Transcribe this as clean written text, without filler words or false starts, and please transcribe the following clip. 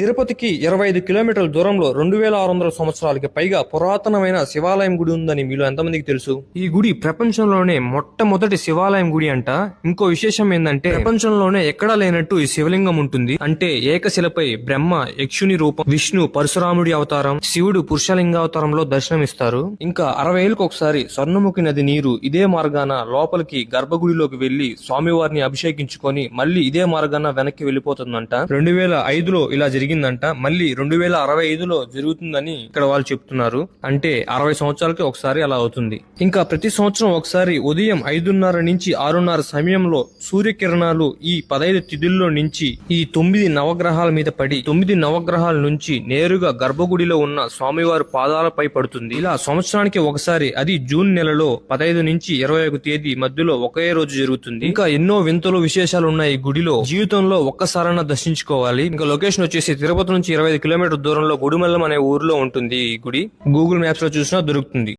తిరుపతికి 25 కిలోమీటర్ల దూరంలో 2600 సంవత్సరాలకి పైగా పురాతనమైన శివాలయం గుడి ఉందని మీలో ఎంతమందికి తెలుసు? ఈ గుడి ప్రపంచంలోనే మొట్టమొదటి శివాలయం గుడి అంట. ఇంకో విశేషం ఏంటంటే ప్రపంచంలోనే ఎక్కడా లేనట్టు ఈ శివలింగం ఉంటుంది. అంటే ఏకశిలపై బ్రహ్మ యక్షుని రూపం, విష్ణు పరశురాముడి అవతారం, శివుడు పురుషలింగావతారంలో దర్శనమిస్తారు. ఇంకా 60 ఏళ్ళకి ఒకసారి స్వర్ణముఖి నది నీరు ఇదే మార్గాన లోపలికి గర్భగుడిలోకి వెళ్లి స్వామివారిని అభిషేకించుకొని మళ్ళీ ఇదే మార్గాన వెనక్కి వెళ్లిపోతుందంట. 2005లో ఇలా జరిగిందంట. మళ్ళీ 2065లో జరుగుతుందని ఇక్కడ వాళ్ళు చెప్తున్నారు. అంటే 60 సంవత్సరాలకి ఒకసారి అలా అవుతుంది. ఇంకా ప్రతి సంవత్సరం ఒకసారి ఉదయం 5:30 నుంచి 6:30 సమయంలో సూర్యకిరణాలు ఈ 15 తిథుల్లో నుంచి ఈ 9 నవగ్రహాల మీద పడి 9 నవగ్రహాల నుంచి నేరుగా గర్భగుడిలో ఉన్న స్వామివారి పాదాలపై పడుతుంది. ఇలా సంవత్సరానికి ఒకసారి, అది జూన్ నెలలో 15 నుంచి 21 తేదీ మధ్యలో ఒకే రోజు జరుగుతుంది. ఇంకా ఎన్నో వింతలు విశేషాలు ఉన్నాయి ఈ గుడిలో. జీవితంలో ఒక్కసారైనా దర్శించుకోవాలి. ఇంకా లొకేషన్ వచ్చేసి తిరుపతి నుంచి 25 కిలోమీటర్ దూరంలో గుడిమల్లం అనే ఊరిలో ఉంటుంది ఈ గుడి. గూగుల్ మ్యాప్స్ లో చూసినా దొరుకుతుంది.